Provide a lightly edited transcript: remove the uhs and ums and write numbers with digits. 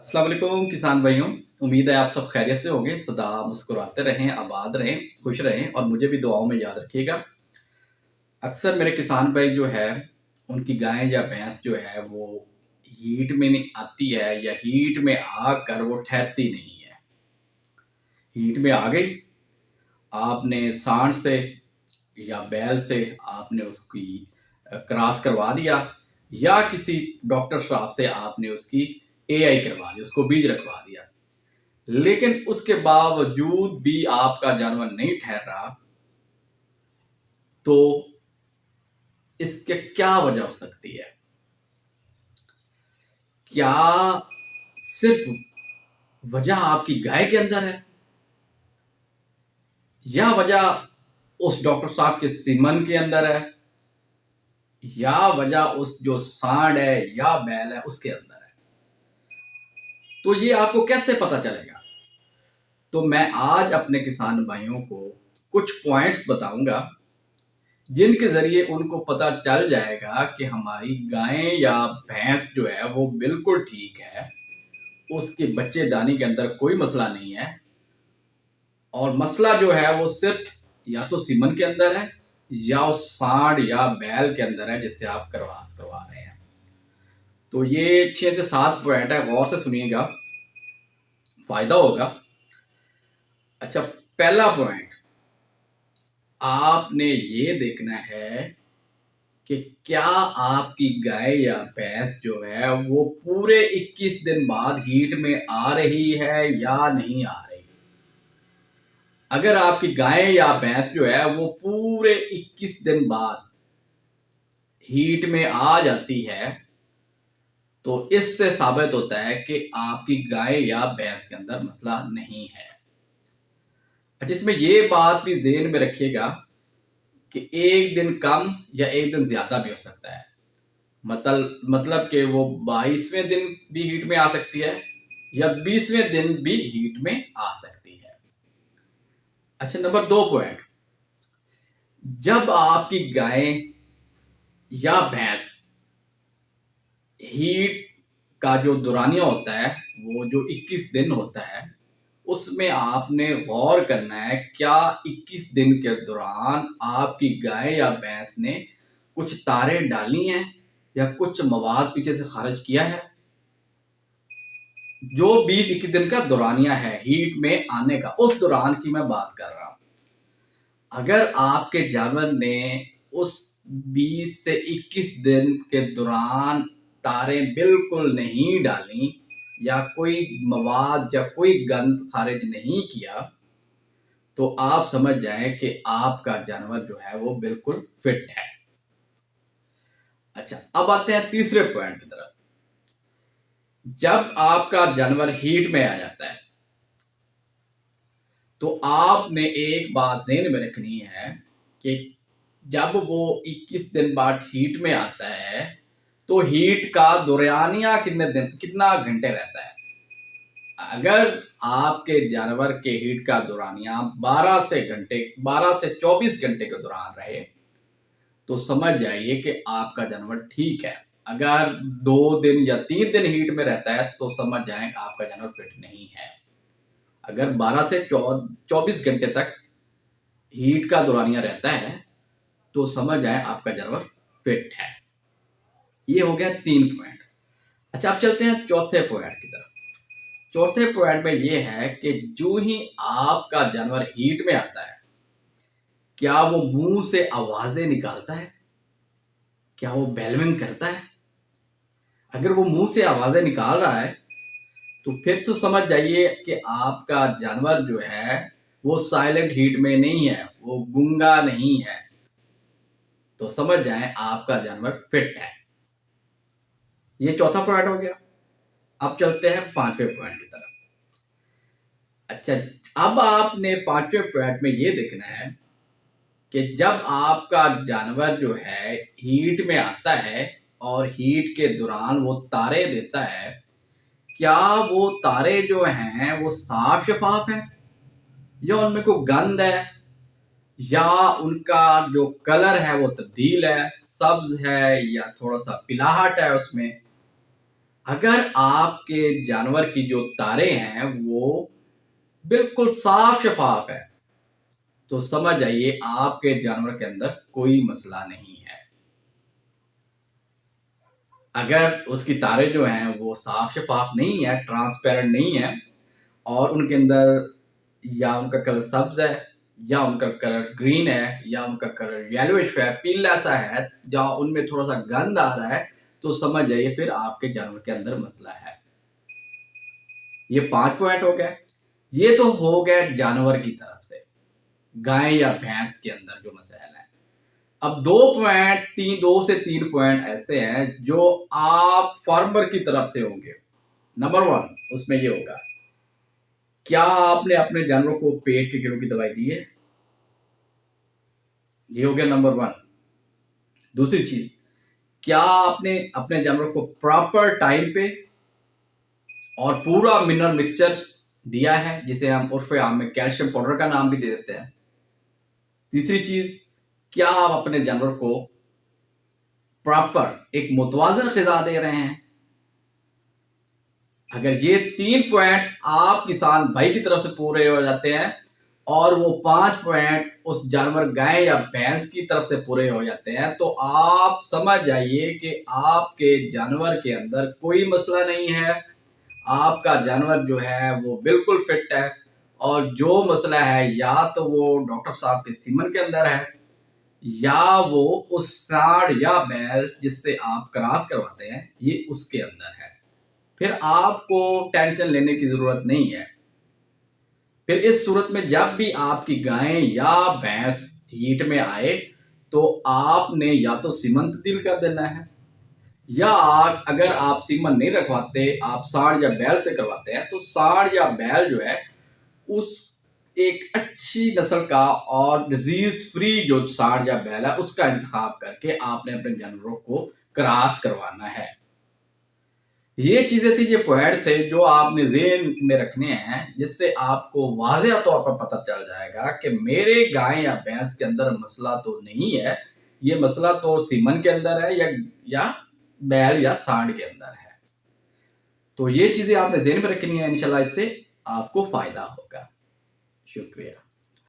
अस्सलाम वालेकुम किसान भाइयों। उम्मीद है आप सब खैरियत से होंगे। सदा मुस्कुराते रहें, आबाद रहें, खुश रहें और मुझे भी दुआओं में याद रखिएगा। अक्सर मेरे किसान भाई जो है उनकी गाय या भैंस जो है वो हीट में नहीं आती है या हीट में आकर वो ठहरती नहीं है। हीट में आ गई, आपने सांड से या बैल से आपने उसकी क्रॉस करवा दिया या किसी डॉक्टर साहब से आपने उसकी एआई करवा दी, उसको बीज रखवा दिया, लेकिन उसके बावजूद भी आपका जानवर नहीं ठहर रहा, तो इसके क्या वजह हो सकती है? क्या सिर्फ वजह आपकी गाय के अंदर है या वजह उस डॉक्टर साहब के सीमन के अंदर है या वजह उस जो सांड है या बैल है उसके अंदर है? तो ये आपको कैसे पता चलेगा? तो मैं आज अपने किसान भाइयों को कुछ पॉइंट्स बताऊंगा जिनके जरिए उनको पता चल जाएगा कि हमारी गाय या भैंस जो है वो बिल्कुल ठीक है, उसके बच्चेदानी के अंदर कोई मसला नहीं है और मसला जो है वो सिर्फ या तो सीमन के अंदर है या उस सांड या बैल के अंदर है जिससे आप करवास करवा रहे हैं। तो ये 6 से 7 पॉइंट है, गौर से सुनिएगा, फायदा होगा। अच्छा, पहला पॉइंट, आपने ये देखना है कि क्या आपकी गाय या भैंस जो है वो पूरे 21 दिन बाद हीट में आ रही है या नहीं आ रही। अगर आपकी गाय या भैंस जो है वो पूरे 21 दिन बाद हीट में आ जाती है तो इससे साबित होता है कि आपकी गाय या भैंस के अंदर मसला नहीं है। अच्छा, इसमें ये बात भी ज़हन में रखिएगा कि एक दिन कम या एक दिन ज्यादा भी हो सकता है। मतलब कि वो 22वें दिन भी हीट में आ सकती है या 20वें दिन भी हीट में आ सकती है। अच्छा, नंबर 2 पॉइंट, जब आपकी गाय या भैंस हीट का जो दौरानिया होता है वो जो 21 दिन होता है उसमें आपने गौर करना है क्या 21 दिन के दौरान आपकी गाय या भैंस ने कुछ तारें डाली हैं या कुछ मवाद पीछे से खारिज किया है। जो 20-21 दिन का दौरानिया है हीट में आने का, उस दौरान की मैं बात कर रहा हूं। अगर आपके जानवर ने उस 20 से 21 दिन के दौरान तारें बिल्कुल नहीं डाली या कोई मवाद या कोई गंद खारिज नहीं किया तो आप समझ जाएं कि आपका जानवर जो है वो बिल्कुल फिट है। अच्छा, अब आते हैं तीसरे पॉइंट की तरफ। जब आपका जानवर हीट में आ जाता है तो आपने एक बात ध्यान में रखनी है कि जब वो 21 दिन बाद हीट में आता है तो हीट का दौरानिया कितना घंटे रहता है। अगर आपके जानवर के हीट का दौरानिया 12 से 24 घंटे के दौरान रहे तो समझ जाइए कि आपका जानवर ठीक है। अगर 2 दिन या 3 दिन हीट में रहता है तो समझ जाएं आपका जानवर फिट नहीं है। अगर 12 से 24 घंटे तक हीट का दौरानिया रहता है तो समझ जाए आपका जानवर फिट है। ये हो गया 3 पॉइंट। अच्छा, अब चलते हैं चौथे पॉइंट की तरफ। चौथे पॉइंट में ये है कि जो ही आपका जानवर हीट में आता है क्या वो मुंह से आवाजें निकालता है, क्या वो बेलविंग करता है? अगर वो मुंह से आवाजें निकाल रहा है तो फिर तो समझ जाइए कि आपका जानवर जो है वो साइलेंट हीट में नहीं है, वो गूंगा नहीं है। तो समझ जाएं आपका जानवर फिट है। ये चौथा पॉइंट हो गया। अब चलते हैं 5वें पॉइंट की तरफ। अच्छा, अब आपने 5वें पॉइंट में ये देखना है कि जब आपका जानवर जो है हीट में आता है और हीट के दौरान वो तारे देता है, क्या वो तारे जो हैं वो साफ शफाफ है या उनमें कोई गंद है या उनका जो कलर है वो तब्दील है, सब्ज है या थोड़ा सा पिलाहट है उसमें। अगर आपके जानवर की जो तारे हैं वो बिल्कुल साफ शफाफ है तो समझ जाइए आपके जानवर के अंदर कोई मसला नहीं है। अगर उसकी तारे जो हैं वो साफ शफाफ नहीं है, ट्रांसपेरेंट नहीं है और उनके अंदर या उनका कलर सब्ज है या उनका कलर ग्रीन है या उनका कलर येलोइश है, पीला सा है या उनमें थोड़ा सा गंध आ रहा है तो समझ जाइए फिर आपके जानवर के अंदर मसला है। ये 5 पॉइंट हो गए। ये तो हो गया जानवर की तरफ से, गाय या भैंस के अंदर जो मसाइल है। अब 2 से 3 पॉइंट ऐसे हैं जो आप फार्मर की तरफ से होंगे। नंबर 1 उसमें ये होगा, क्या आपने अपने जानवरों को पेट के कीड़ों की दवाई दी है? ये हो गया नंबर 1। दूसरी चीज, क्या आपने अपने जानवरों को प्रॉपर टाइम पे और पूरा मिनरल मिक्सचर दिया है, जिसे हम उर्फ आम में कैल्शियम पाउडर का नाम भी दे देते हैं। तीसरी चीज, क्या आप अपने जानवर को प्रॉपर एक मुतवाज़िन ग़िज़ा दे रहे हैं? अगर ये 3 पॉइंट आप किसान भाई की तरफ से पूरे हो जाते हैं और वो 5 पॉइंट उस जानवर गाय या भैंस की तरफ से पूरे हो जाते हैं तो आप समझ जाइए कि आपके जानवर के अंदर कोई मसला नहीं है। आपका जानवर जो है वो बिल्कुल फिट है और जो मसला है या तो वो डॉक्टर साहब के सीमन के अंदर है या वो उस सांड या बैल जिससे आप क्रॉस करवाते हैं ये उसके अंदर है। फिर आपको टेंशन लेने की जरूरत नहीं है। फिर इस सूरत में जब भी आपकी गाय या भैंस हीट में आए तो आपने या तो सीमन तब्दील कर देना है या अगर आप सीमन नहीं रखवाते, आप सांड या बैल से करवाते हैं तो सांड या बैल जो है उस एक अच्छी नस्ल का और डिजीज फ्री जो सांड या बैल है उसका इंतखाब करके आपने अपने जानवरों को क्रॉस करवाना है। ये चीजें थी, ये पॉइंट थे जो आपने ज़हन में रखने हैं जिससे आपको वाज़ेह तौर पर पता चल जाएगा कि मेरे गाय या भैंस के अंदर मसला तो नहीं है, ये मसला तो सीमन के अंदर है या बैल या सांड के अंदर है। तो ये चीजें आपने ज़हन में रखनी है, इंशाल्लाह इससे आपको फायदा होगा। शुक्रिया।